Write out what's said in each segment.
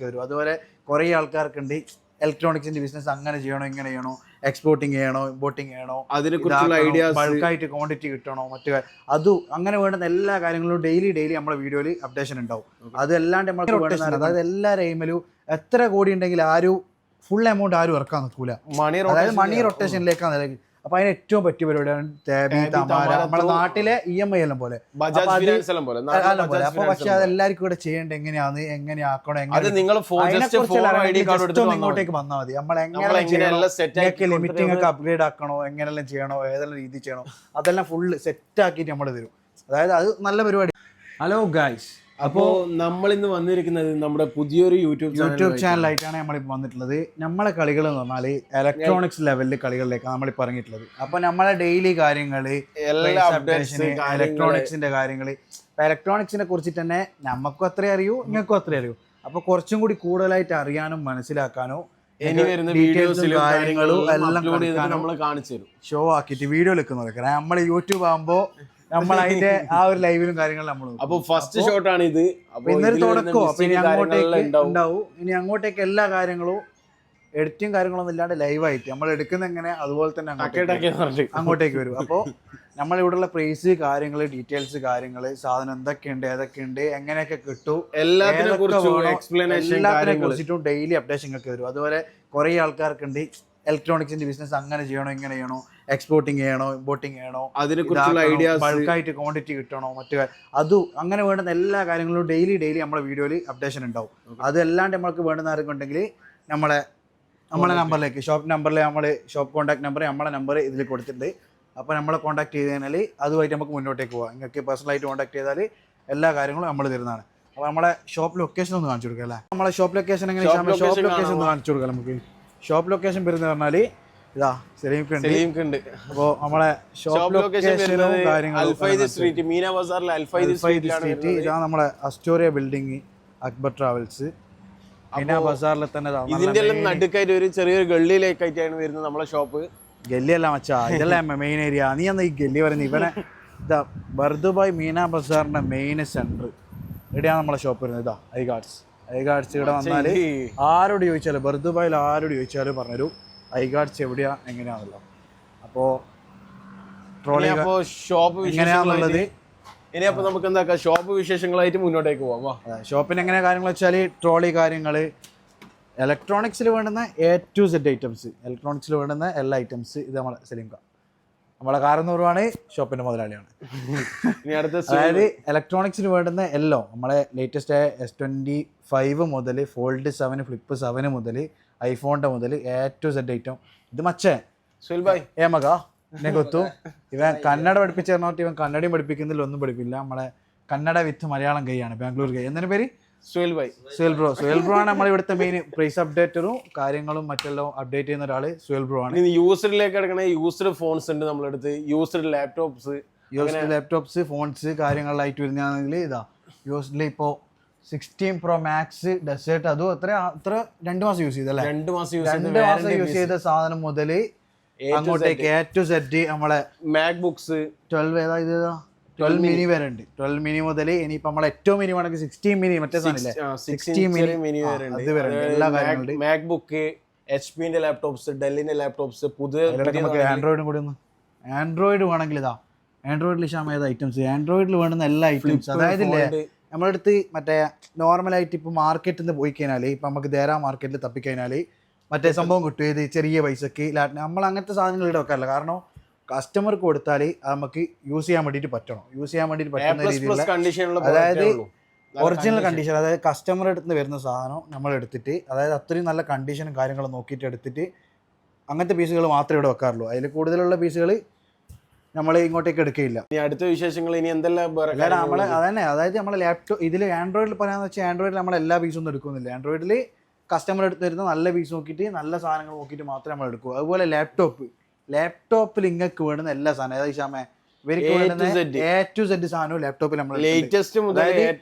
വരും. അതുപോലെ കുറേ ആൾക്കാർക്കുണ്ട് ഇലക്ട്രോണിക്സിന്റെ ബിസിനസ് അങ്ങനെ ചെയ്യണോ ഇങ്ങനെ ചെയ്യണോ, എക്സ്പോർട്ടിങ് ചെയ്യണോ ഇമ്പോർട്ടിങ് ചെയ്യണോ, അതിനെക്കുറിച്ചുള്ള ഐഡിയാസ്, ബൾക്കായിട്ട് ക്വാണ്ടിറ്റി കിട്ടണോ, മറ്റു അത് അങ്ങനെ വേണ്ടുന്ന എല്ലാ കാര്യങ്ങളും ഡെയിലി നമ്മുടെ വീഡിയോയിൽ അപ്ഡേഷൻ ഉണ്ടാവും. അതല്ലാണ്ട് നമ്മൾ റൊട്ടേഷൻ, അതായത് എല്ലാ എയിമിലും എത്ര കോടി ഉണ്ടെങ്കിൽ ആരും ഫുൾ എമൗണ്ട് ആരും ഇറക്കാൻ നിൽക്കൂല. അതായത് മണി റൊട്ടേഷനിലേക്കാണ്. അപ്പൊ അതിന് ഏറ്റവും പറ്റിയ പരിപാടിയാണ് ടാബി, തമാര, നമ്മുടെ നാട്ടിലെ EMI എല്ലാം പോലെ. അപ്പൊ പക്ഷെ അതെല്ലാവർക്കും ഇവിടെ ചെയ്യേണ്ടത് എങ്ങനെ ആക്കണം, ഇങ്ങോട്ടേക്ക് വന്നാൽ മതി. നമ്മളെങ്ങനെ ലിമിറ്റിംഗ് ഒക്കെ അപ്ഗ്രേഡ് ആക്കണോ, എങ്ങനെല്ലാം ചെയ്യണോ, ഏതെല്ലാം രീതി ചെയ്യണോ, അതെല്ലാം ഫുള്ള് സെറ്റ് ആക്കിയിട്ട് നമ്മൾ തരും. അതായത് അത് നല്ല പരിപാടി. ഹലോ ഗൈസ്, അപ്പോൾ നമ്മൾ ഇന്ന് വന്നിരിക്കുന്നത് നമ്മുടെ പുതിയൊരു യൂട്യൂബ് ചാനലായിട്ടാണ് നമ്മളിപ്പോൾ വന്നിട്ടുള്ളത്. നമ്മളെ കളികൾ എന്ന് പറഞ്ഞാൽ ഇലക്ട്രോണിക്സ് ലെവലിൽ കളികളിലേക്കാണ് നമ്മളിപ്പോൾ ഇറങ്ങിയിട്ടുള്ളത്. അപ്പോൾ നമ്മളെ ഡെയിലി കാര്യങ്ങൾ, ഇലക്ട്രോണിക്സിന്റെ കാര്യങ്ങൾ, ഇലക്ട്രോണിക്സിനെ കുറിച്ചിട്ട് തന്നെ നമുക്കും അത്രേ അറിയൂ, നിങ്ങൾക്കും അത്രേ അറിയൂ. അപ്പോൾ കുറച്ചും കൂടി കൂടുതലായിട്ട് അറിയാനും മനസ്സിലാക്കാനോ ഡീറ്റെയിൽസും കാര്യങ്ങളും എല്ലാം നമ്മൾ കാണിച്ചു തരും, ഷോ ആക്കിയിട്ട് വീഡിയോ എടുക്കുന്നത്. കാരണം നമ്മൾ യൂട്യൂബ് ആകുമ്പോൾ നമ്മൾ അതിന്റെ ആ ഒരു ലൈവിലും കാര്യങ്ങളും നമ്മൾ. അപ്പൊ ഫസ്റ്റ് ഷോട്ടാണ് ഇത്. ഇന്നൊരു തുടക്കമോ, അപ്പൊ ഇനി അങ്ങോട്ടേക്ക് ഉണ്ടാവും. ഇനി അങ്ങോട്ടേക്ക് എല്ലാ കാര്യങ്ങളും എഡിറ്റിംഗ് കാര്യങ്ങളൊന്നും ഇല്ലാണ്ട് ലൈവായിട്ട് നമ്മൾ എടുക്കുന്ന എങ്ങനെ അതുപോലെ തന്നെ അങ്ങോട്ടേക്ക് വരും. അപ്പോൾ നമ്മളിവിടെയുള്ള പ്രൈസ് കാര്യങ്ങൾ, ഡീറ്റെയിൽസ് കാര്യങ്ങൾ, സാധനം എന്തൊക്കെയുണ്ട്, ഏതൊക്കെയുണ്ട്, എങ്ങനെയൊക്കെ കിട്ടും, എല്ലാത്തിനെ കുറിച്ചിട്ടും ഡെയിലി അപ്ഡേഷൻ ഒക്കെ വരും. അതുപോലെ കുറേ ആൾക്കാർക്കുണ്ട് ഇലക്ട്രോണിക്സിന്റെ ബിസിനസ് അങ്ങനെ ചെയ്യണോ ഇങ്ങനെ ചെയ്യണോ, എക്സ്പോർട്ടിങ് ചെയ്യണോ ഇമ്പോർട്ടിങ് ചെയ്യണോ, അതിനെക്കുറിച്ചുള്ള ഐഡിയാസ്, ബൾക്കായിട്ട് ക്വാണ്ടിറ്റി കിട്ടണോ, മറ്റു അത് അങ്ങനെ വേണ്ടുന്ന എല്ലാ കാര്യങ്ങളും ഡെയിലി നമ്മുടെ വീഡിയോയിൽ അപ്ഡേഷൻ ഉണ്ടാവും. അതല്ലാണ്ട് നമ്മൾക്ക് വേണ്ടുന്ന ആർക്കുണ്ടെങ്കിൽ നമ്മളെ നമ്പറിലേക്ക്, ഷോപ്പ് നമ്പറിൽ ഷോപ്പ് കോൺടാക്ട് നമ്പർ, നമ്മളെ നമ്പർ ഇതിൽ കൊടുത്തിട്ടുണ്ട്. അപ്പോൾ നമ്മളെ കോൺടാക്ട് ചെയ്ത് കഴിഞ്ഞാൽ അതുമായിട്ട് നമുക്ക് മുന്നോട്ടേക്ക് പോകാം. നിങ്ങൾക്ക് പേഴ്സണലായിട്ട് കോൺടാക്ട് ചെയ്താൽ എല്ലാ കാര്യങ്ങളും നമ്മൾ തരുന്നതാണ്. അപ്പോൾ നമ്മളെ ഷോപ്പ് ലൊക്കേഷൻ ഒന്ന് കാണിച്ചു കൊടുക്കാം അല്ലേ? നമ്മളെ ഷോപ്പ് ലൊക്കേഷൻ എങ്ങനെ, ഷോപ്പ് ലൊക്കേഷൻ ഒന്ന് കാണിച്ചു കൊടുക്കാം നമുക്ക്. ഷോപ്പ് ലൊക്കേഷൻ വരുന്നത് പറഞ്ഞാൽ ഇതാ സലീംക്കുണ്ട്. അപ്പോൾ നമ്മളെ ഷോപ്പ് ലൊക്കേഷനും കാര്യങ്ങളും സ്ട്രീറ്റ്, മീന ബസാറിലെ സ്ട്രീറ്റ്, ഇതാണ് നമ്മളെ Astoria building, Akbar travels, Meena ബസാറിലെ തന്നെ. ഇതിന്റെ എല്ലാം നടുക്കായിട്ട് ഒരു ചെറിയൊരു ഗള്ളിയിലേക്കായിട്ടാണ് വരുന്നത് നമ്മളെ ഷോപ്പ്. ഗല്ലിയല്ല മച്ചാ, ഇതെല്ലാം മെയിൻ ഏരിയ. നീ എന്നാ ഈ ഗല്ലി പറയുന്നത്? ഇവനെ ഇതാ ബർദുബായ് മീന ബസാറിന്റെ മെയിൻ സെന്റർ ഇവിടെയാണ് നമ്മളെ ഷോപ്പ് വരുന്നത്. ഇതാ ഐഗാർഡ്സ് ഇവിടെ വന്നാൽ ആരോട് ചോദിച്ചാലും, ബർദുബായിൽ ആരോട് ചോദിച്ചാലും പറഞ്ഞൊരു ഐഗാർഡ്സ് എവിടെയാ എങ്ങനെയാണല്ലോ. അപ്പോൾ ട്രോളി എങ്ങനെയാന്നുള്ളത് ഇനി അപ്പോൾ നമുക്ക് എന്താക്കാം, ഷോപ്പ് വിശേഷങ്ങളായിട്ട് മുന്നോട്ടേക്ക് പോവാം. ഷോപ്പിന് എങ്ങനെ കാര്യങ്ങൾ വെച്ചാൽ ട്രോളി കാര്യങ്ങൾ, ഇലക്ട്രോണിക്സിൽ വേണ്ടുന്ന A to Z ഐറ്റംസ്, ഇലക്ട്രോണിക്സിൽ വേണ്ടുന്ന എല്ലാ ഐറ്റംസ്. ഇത് നമ്മളെ സലീംക, നമ്മളെ കാരന്നൂറുമാണ്, ഷോപ്പിന്റെ മുതലാളിയാണ്. അതായത് ഇലക്ട്രോണിക്സിന് വേണ്ടുന്ന എല്ലാം നമ്മളെ ലേറ്റസ്റ്റ് ആയ S25 മുതൽ Fold 7, Flip 7 മുതൽ ഐഫോണിന്റെ മുതൽ A to Z ഐറ്റം. ഇത് മച്ചേ ഏമക എന്നെ കൊത്തു. ഇവൻ കന്നഡ പഠിപ്പിച്ചു തരണോട്ട് ഇവൻ കന്നഡയും പഠിപ്പിക്കുന്നില്ല, ഒന്നും പഠിപ്പില്ല. നമ്മളെ കന്നഡ വിത്ത് മലയാളം കൈയാണ്, ബാംഗ്ലൂർ കൈ. എന്തിനു പേര്? സുഹേൽ ബ്രോ ആണ് നമ്മൾ ഇവിടുത്തെ മെയിൻ പ്രൈസ് അപ്ഡേറ്ററും കാര്യങ്ങളും മറ്റെല്ലാം അപ്ഡേറ്റ് ചെയ്യുന്ന ഒരാള്. സുഹേൽ ബ്രോ ആണ്. യൂസ്ഡിലേക്ക് കിടക്കണ യൂസ്ഡ് ഫോൺസ് ഉണ്ട് നമ്മളടുത്ത്, യൂസ്ഡ് ലാപ്ടോപ്സ് ഫോൺസ് കാര്യങ്ങളിലായിട്ട് വരുന്നതാണെങ്കിൽ ഇതാ യൂസ്ഡിൽ ഇപ്പോൾ 16 Pro Max ഡെസേർട്ട്, അതും അത്ര 2 മാസം യൂസ് ചെയ്തല്ലേ? 2 മാസം യൂസ് ചെയ്ത സാധനം മുതൽ അങ്ങോട്ടേക്ക് A to Z നമ്മളെ മാക്ബുക്സ് 12 ഏതാ ഇത് 12 മിനി വരെ ഉണ്ട്. 12 മിനി മുതൽ ഇനിയിപ്പോൾ നമ്മളെ ഏറ്റവും മിനി വേണമെങ്കിൽ 16 മിനി, മറ്റേ സാധനമില്ലേ 16 മിനി അത് വരെ എല്ലാ കാര്യങ്ങളുണ്ട്. മാക്ബുക്ക്, HP-ന്റെ ലാപ്ടോപ്സ്, ഡെല്ലിന്റെ ലാപ്ടോപ്സ്, പുതിയ ആൻഡ്രോയിഡും കൂടി ഒന്ന്. ആൻഡ്രോയിഡ് വേണമെങ്കിൽ ഇതാ ആൻഡ്രോയിഡിൽ ഇഷ്ടമായ ഐറ്റംസ്, ആൻഡ്രോയിഡിൽ വേണ്ടുന്ന എല്ലാ ഐറ്റംസ്. അതായത് ഇല്ലേ നമ്മളടുത്ത് മറ്റേ നോർമലായിട്ട് ഇപ്പോൾ മാർക്കറ്റിൽ നിന്ന് പോയി കഴിഞ്ഞാൽ, ഇപ്പം നമുക്ക് ദേരാ മാർക്കറ്റിൽ തപ്പിക്കഴിഞ്ഞാൽ മറ്റേ സംഭവം കിട്ടും. ഇത് ചെറിയ പൈസക്ക് നമ്മൾ അങ്ങനത്തെ സാധനങ്ങൾ ഇവിടെ വെക്കാറില്ല. കാരണം കസ്റ്റമർക്ക് കൊടുത്താൽ നമുക്ക് യൂസ് ചെയ്യാൻ വേണ്ടിയിട്ട് പറ്റണം, പറ്റുന്ന രീതിയിലുള്ള, അതായത് ഒറിജിനൽ കണ്ടീഷൻ, അതായത് കസ്റ്റമർ അടുത്ത് നിന്ന് വരുന്ന സാധനം നമ്മൾ എടുത്തിട്ട്, അതായത് അത്രയും നല്ല കണ്ടീഷനും കാര്യങ്ങളും നോക്കിയിട്ട് എടുത്തിട്ട് അങ്ങനത്തെ പീസുകൾ മാത്രമേ ഇവിടെ വെക്കാറുള്ളൂ. അതിൽ കൂടുതലുള്ള പീസുകൾ നമ്മൾ ഇങ്ങോട്ടേക്ക് എടുക്കുകയില്ല. അടുത്ത വിശേഷങ്ങൾ ഇനി എന്തെല്ലാം നമ്മളെ അതന്നെ, അതായത് നമ്മളെ ലാപ്ടോപ്പ് ഇതിൽ ആൻഡ്രോയിഡിൽ പറയാന്ന് വെച്ചാൽ ആൻഡ്രോയിഡിൽ നമ്മൾ എല്ലാ പീസും ഒന്നും എടുക്കുന്നില്ല. ആൻഡ്രോയിഡിൽ കസ്റ്റമർ എടുത്ത് തരുന്ന നല്ല പീസ് നോക്കിയിട്ട് നല്ല സാധനങ്ങൾ നോക്കിയിട്ട് മാത്രമേ നമ്മൾ എടുക്കൂ. അതുപോലെ ലാപ്ടോപ്പിൽ ഇങ്ങക്ക് വേണ്ടുന്ന എല്ലാ സാധനം, അതായത് ക്ഷാമ ഇവർക്ക് വേണ്ടുന്ന A to Z സാധനവും ലാപ്ടോപ്പിൽ നമ്മൾ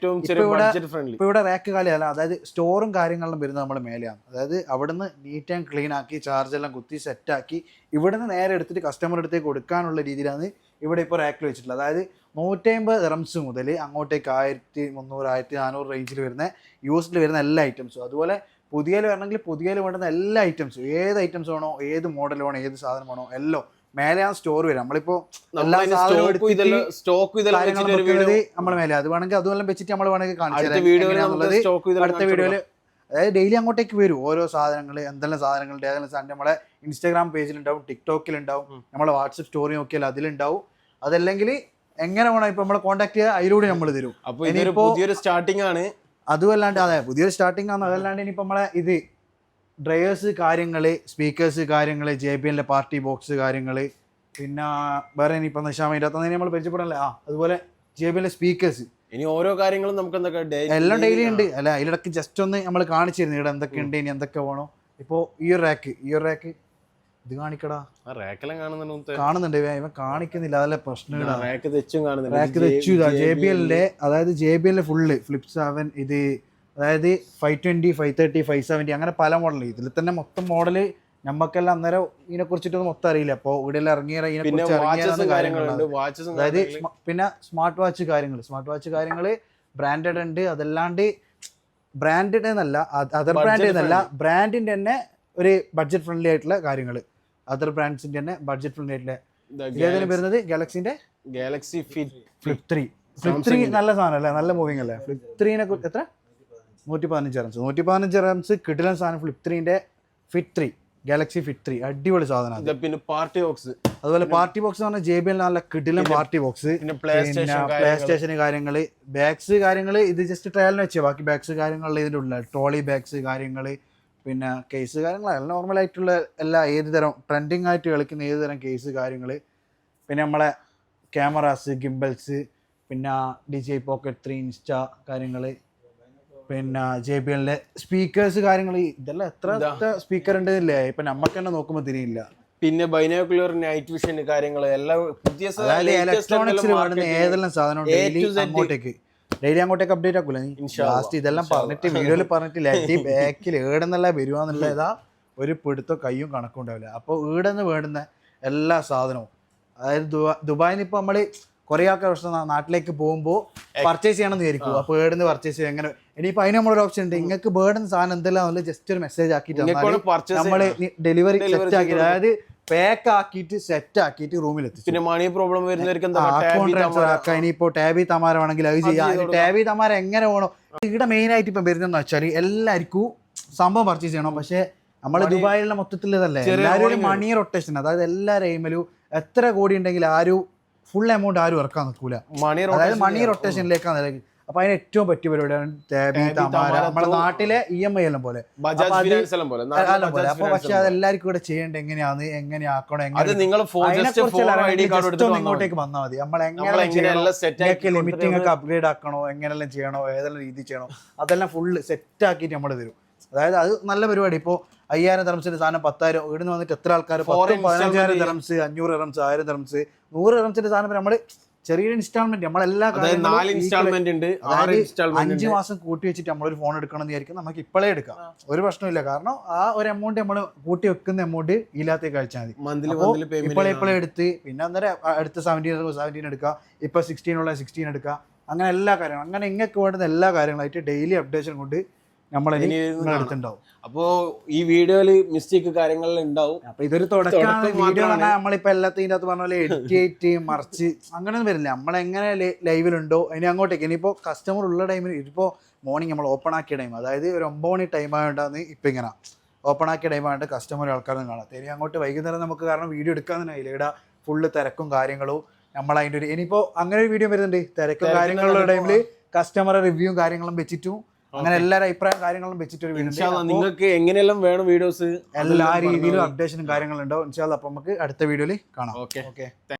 ഇവിടെ റാക്ക് കാലിയല്ല, അതായത് സ്റ്റോറും കാര്യങ്ങളും വരുന്നത് നമ്മുടെ മേലെയാണ്. അതായത് അവിടുന്ന് നീറ്റ് ആൻഡ് ക്ലീൻ ആക്കി ചാർജ് എല്ലാം കുത്തി സെറ്റാക്കി ഇവിടുന്ന് നേരെ എടുത്തിട്ട് കസ്റ്റമർ അടുത്തേക്ക് കൊടുക്കാനുള്ള രീതിയിലാണ് ഇവിടെ ഇപ്പോൾ റാക്കിൽ വെച്ചിട്ടുള്ളത്. അതായത് 150 ദിറംസ് മുതൽ അങ്ങോട്ടേക്ക് 1300 1400 റേഞ്ചിൽ വരുന്ന യൂസ്ഡിൽ വരുന്ന എല്ലാ ഐറ്റംസും. അതുപോലെ പുതിയതിൽ വരണമെങ്കിൽ പുതിയതിൽ വേണ്ടുന്ന എല്ലാ ഐറ്റംസും, ഏത് ഐറ്റംസ് വേണോ, ഏത് മോഡൽ വേണോ, ഏത് സാധനം വേണോ എല്ലാം മേലെയാണ് സ്റ്റോർ വരും. നമ്മളിപ്പോ എല്ലാ സാധനവും നമ്മൾ മേലെ അത് വേണമെങ്കിൽ അതുമെല്ലാം വെച്ചിട്ട് നമ്മൾ വേണമെങ്കിൽ കാണിച്ചു അടുത്ത വീഡിയോയിൽ. അതായത് ഡെയിലി അങ്ങോട്ടേക്ക് വരും ഓരോ സാധനങ്ങൾ, എന്തെല്ലാം സാധനങ്ങളുണ്ട്, ഏതെല്ലാം സാധനം നമ്മളെ ഇൻസ്റ്റാഗ്രാം പേജിലുണ്ടാവും, ടിക്ടോക്കിലുണ്ടാവും, നമ്മളെ വാട്സപ്പ് സ്റ്റോറി നോക്കിയാൽ അതിലുണ്ടാവും. അതല്ലെങ്കിൽ എങ്ങനെ വേണം ഇപ്പൊ നമ്മളെ കോൺടാക്ട് ചെയ്യുക, അതിലൂടെ നമ്മൾ തരും. പുതിയൊരു സ്റ്റാർട്ടിംഗ് ആണ്. അതുമല്ലാണ്ട് അതെ പുതിയൊരു സ്റ്റാർട്ടിംഗ് ആണ്. അതല്ലാണ്ട് ഇനിയിപ്പോൾ നമ്മളെ ഇത് ഡ്രൈവേഴ്സ് കാര്യങ്ങൾ, സ്പീക്കേഴ്സ് കാര്യങ്ങൾ, JBL പാർട്ടി ബോക്സ് കാര്യങ്ങൾ, പിന്നെ വേറെ ഇനിയിപ്പോൾ നിശാമ 21 നമ്മൾ പരിചയപ്പെടണല്ലേ, അതുപോലെ JBL സ്പീക്കേഴ്സ്, ഇനി ഓരോ കാര്യങ്ങളും നമുക്ക് എല്ലാം ഡെയിലി ഉണ്ട്. അല്ല അതിലിടക്ക് ജസ്റ്റ് ഒന്ന് നമ്മൾ കാണിച്ചിരുന്നു ഇവിടെ എന്തൊക്കെ ഉണ്ട്, ഇനി എന്തൊക്കെ വേണോ. ഇപ്പോൾ ഈ ഒരു റാക്ക് ഇത് കാണിക്കടാ, കാണുന്നുണ്ട് ഇവ കാണിക്കുന്നില്ല, അതല്ലേ പ്രശ്നം. റാക്ക് തെച്ചു JBLന്റെ, അതായത് JBL ഫുള്ള് ഫ്ലിപ്പ് 7 ഇത്, അതായത് 520, 530, 570 അങ്ങനെ പല മോഡൽ. ഇതിൽ തന്നെ മൊത്തം മോഡല് നമുക്കെല്ലാം അന്നേരം ഇതിനെ കുറിച്ചിട്ടൊന്നും മൊത്തം അറിയില്ല. അപ്പോൾ ഇവിടെ എല്ലാം അതായത് പിന്നെ സ്മാർട്ട് വാച്ച് കാര്യങ്ങൾ ബ്രാൻഡഡ് ഉണ്ട്. അതല്ലാണ്ട് ബ്രാൻഡഡ് എന്നല്ല, അതർ ബ്രാൻഡ് എന്നല്ല, ബ്രാൻഡിന്റെ തന്നെ ഒരു ബഡ്ജറ്റ് ഫ്രണ്ട്ലി ആയിട്ടുള്ള കാര്യങ്ങൾ, അതർ ബ്രാൻഡ്സിന്റെ തന്നെ ബഡ്ജറ്റ് ഫ്രണ്ട്ലി ആയിട്ടുള്ള ഏതെങ്കിലും വരുന്നത് ഗാലക്സി ഫ്ലിപ്പ് 3 നല്ല സാധനം അല്ലേ, നല്ല മൂവിങ് അല്ലേ. ഫ്ലിപ്പ് 3നെ എത്ര 115 റംസ് കിടിലൻ സാധനം. ഫ്ലിപ്പ് 3ന്റെ ഫിറ്റ് 3 ഗാലക്സി ഫിറ്റ് 3 അടിപൊളി സാധനമാണ്. പിന്നെ പാർട്ടി ബോക്സ്, അതുപോലെ പാർട്ടി ബോക്സ് എന്ന് പറഞ്ഞാൽ JBL നല്ല കിടിലൻ പാർട്ടി ബോക്സ്. പ്ലേ സ്റ്റേഷൻ കാര്യങ്ങള്, ബാഗ്സ് കാര്യങ്ങള് ഇത് ജസ്റ്റ് ട്രയലിന് വെച്ചേ, ബാക്കി ബാഗ്സ് കാര്യങ്ങളിൽ ഇതിൻ്റെ ഉള്ള ട്രോളി ബാഗ്സ് കാര്യങ്ങള്, പിന്നെ കേസ് കാര്യങ്ങൾ, എല്ലാം നോർമൽ ആയിട്ടുള്ള എല്ലാ ഏത് തരം ട്രെൻഡിങ് ആയിട്ട് കളിക്കുന്ന ഏത് തരം കേസ് കാര്യങ്ങൾ, പിന്നെ നമ്മളെ ക്യാമറാസ്, ഗിംബൽസ്, പിന്നെ DJI Pocket 3 ഇൻസ്റ്റ കാര്യങ്ങൾ, പിന്നെ JBLന്റെ സ്പീക്കേഴ്സ് കാര്യങ്ങൾ, ഇതെല്ലാം എത്ര സ്പീക്കർ ഉണ്ട് ഇല്ലേ, ഇപ്പൊ നമ്മക്ക് തന്നെ നോക്കുമ്പോൾ തിരിയില്ല. പിന്നെ ബൈനോക്കുലർ നൈറ്റ് വിഷൻ കാര്യങ്ങൾ എല്ലാം പുതിയ ഇലക്ട്രോണിക്സിൽ വേണ്ടുന്ന ഏതെല്ലാം സാധനം ഡെയിലി അങ്ങോട്ടേക്ക് അപ്ഡേറ്റ് ആക്കൂല നീ. ലാസ്റ്റ് ഇതെല്ലാം പറഞ്ഞിട്ട് വീഡിയോയിൽ പറഞ്ഞിട്ടില്ല, ബാക്കിൽ ഏടെന്നല്ല വരുവാന്നുള്ള ഏതാ ഒരു പിടുത്തോ കയ്യും കണക്കും ഉണ്ടാവില്ല. അപ്പോൾ ഈടെന്ന് വേണ്ടുന്ന എല്ലാ സാധനവും, അതായത് ദുബായിൽ നിന്ന് ഇപ്പോൾ നമ്മൾ കുറേ ആൾക്കാർ പ്രശ്നം നാട്ടിലേക്ക് പോകുമ്പോൾ പർച്ചേസ് ചെയ്യണമെന്ന് വിചാരിക്കും. അപ്പോൾ ഏടുന്ന് പർച്ചേസ് ചെയ്യും എങ്ങനെ. ഇനിയിപ്പോൾ അതിന് നമ്മളൊരു ഓപ്ഷൻ ഉണ്ട്, നിങ്ങൾക്ക് ബേർഡെന്ന് സാധനം എന്തെല്ലാം ജസ്റ്റ് ഒരു മെസ്സേജ് ആക്കിയിട്ട് നമ്മൾ ഡെലിവറി സെറ്റ് ആക്കി, അതായത് പാക്ക് ആക്കിയിട്ട് സെറ്റ് ആക്കിയിട്ട് റൂമിൽ എത്തിച്ചു. പിന്നെ മണി പ്രോബ്ലം വരുന്നവർക്ക് അക്കൗണ്ട് ട്രാൻസ്ഫർ ആക്കാം. ഇനിയിപ്പോൾ ടാബി തമാര വേണമെങ്കിൽ അത് ചെയ്യാം. ടാബി തമാര എങ്ങനെ വേണോ. ഇവിടെ മെയിൻ ആയിട്ട് ഇപ്പം വരുന്നതെന്ന് വെച്ചാൽ എല്ലാവർക്കും സംഭവം പർച്ചേസ് ചെയ്യണം. പക്ഷേ നമ്മൾ ദുബായിലുള്ള മൊത്തത്തിൽ ഇതല്ലേ, എല്ലാവരും ഒരു മണി റൊട്ടേഷൻ, അതായത് എല്ലാ എയിമിലും എത്ര കോടി ഉണ്ടെങ്കിൽ ആരും ഫുൾ എമൗണ്ട് ആരും ഇറക്കാൻ നിൽക്കൂല, അതായത് മണി റൊട്ടേഷനിലേക്കാണ് നിലക്ക്. അപ്പൊ അതിന് ഏറ്റവും പറ്റിയ പരിപാടിയാണ് ടാബി തമാര, നമ്മുടെ നാട്ടിലെ EMI എല്ലാം പോലെ. അപ്പൊ പക്ഷെ അതെല്ലാവർക്കും ഇവിടെ ചെയ്യേണ്ടത് എങ്ങനെയാണ്, എങ്ങനെ ആക്കണം, ഇങ്ങോട്ടേക്ക് വന്നാൽ മതി. നമ്മൾ എങ്ങനെ ലിമിറ്റിംഗ് ഒക്കെ അപ്ഗ്രേഡ് ആക്കണോ, എങ്ങനെല്ലാം ചെയ്യണോ, ഏതെല്ലാം രീതി ചെയ്യണോ, അതെല്ലാം ഫുള്ള് സെറ്റ് ആക്കിയിട്ട് നമ്മൾ തരും. അതായത് അത് നല്ല പരിപാടി. ഇപ്പോൾ 5000 ദിറംസിന്റെ സാധനം 10,000 ഇവിടുന്ന് വന്നിട്ട് എത്ര ആൾക്കാർ 15,000 ദിറംസ്, 500 ദിറംസ്, 1000 ദിറംസ്, 100 ദിറംസിന്റെ സാധനം നമ്മൾ ചെറിയൊരു ഇൻസ്റ്റാൾമെന്റ് നമ്മളെല്ലാ 5 മാസം കൂട്ടി വെച്ചിട്ട് നമ്മളൊരു ഫോൺ എടുക്കണം എന്ന് വിചാരിക്കും, നമുക്ക് ഇപ്പോഴേ എടുക്കാം, ഒരു പ്രശ്നമില്ല. കാരണം ആ ഒരു എമൗണ്ട് നമ്മൾ കൂട്ടി വെക്കുന്ന എമൗണ്ട് ഇല്ലാത്തേക്ക് കഴിച്ചാൽ മതി. ഇപ്പോഴേ എടുത്ത് പിന്നെ അന്നേരം അടുത്ത 17 എടുക്കുക, ഇപ്പൊ 16 16 എടുക്കുക, അങ്ങനെ എല്ലാ കാര്യങ്ങളും, അങ്ങനെ ഇങ്ങക്ക് വേണ്ടുന്ന എല്ലാ കാര്യങ്ങളായിട്ട് ഡെയിലി അപ്ഡേഷൻ കൊണ്ട് നമ്മളെടുത്തുണ്ടാവും. അപ്പോ ഈ വീഡിയോയില് മിസ്റ്റേക്ക് കാര്യങ്ങളിൽ ഉണ്ടാവും. അപ്പൊ ഇതൊരു തുടക്കമാണ്. വീഡിയോ നമ്മളിപ്പോ എല്ലാത്തിൻ്റെ അകത്ത് പറഞ്ഞ പോലെ എഡിറ്റ് മറിച്ച് അങ്ങനെയൊന്നും വരില്ല. നമ്മളെങ്ങനെ ലൈവിലുണ്ടോ ഇനി അങ്ങോട്ടേക്ക്. ഇനിയിപ്പോ കസ്റ്റമർ ഉള്ള ടൈമിൽ ഇതിപ്പോ മോർണിംഗ് നമ്മൾ ഓപ്പൺ ആക്കിയ ടൈം, അതായത് ഒരു 9 മണി ടൈം ആയതുകൊണ്ടാണ് ഇപ്പൊ ഇങ്ങനെ ഓപ്പൺ ആക്കിയ ടൈം ആയതുകൊണ്ട് കസ്റ്റമർ ആൾക്കാരൊന്നും കാണാം. ഇനി അങ്ങോട്ട് വൈകുന്നേരം നമുക്ക് കാരണം വീഡിയോ എടുക്കാൻ തന്നെ ആയില്ല. ഇവിടെ ഫുള്ള് തിരക്കും കാര്യങ്ങളും. നമ്മൾ അതിൻ്റെ ഒരു ഇനിയിപ്പോ അങ്ങനെ ഒരു വീഡിയോ വരുന്നുണ്ട്, തിരക്കും കാര്യങ്ങളുള്ള ടൈമില് കസ്റ്റമർ റിവ്യൂവും കാര്യങ്ങളും വെച്ചിട്ടും അങ്ങനെ എല്ലാവരും അഭിപ്രായം കാര്യങ്ങളും വെച്ചിട്ട് ഒരു വീഡിയോ നിങ്ങൾക്ക് എങ്ങനെയെല്ലാം വേണം വീഡിയോസ് എല്ലാ രീതിയിലും അപ്ഡേഷനും കാര്യങ്ങളും ഉണ്ടാവും. ഇൻഷാ അല്ലാഹ്. അപ്പൊ നമുക്ക് അടുത്ത വീഡിയോയിൽ കാണാം. ഓക്കെ.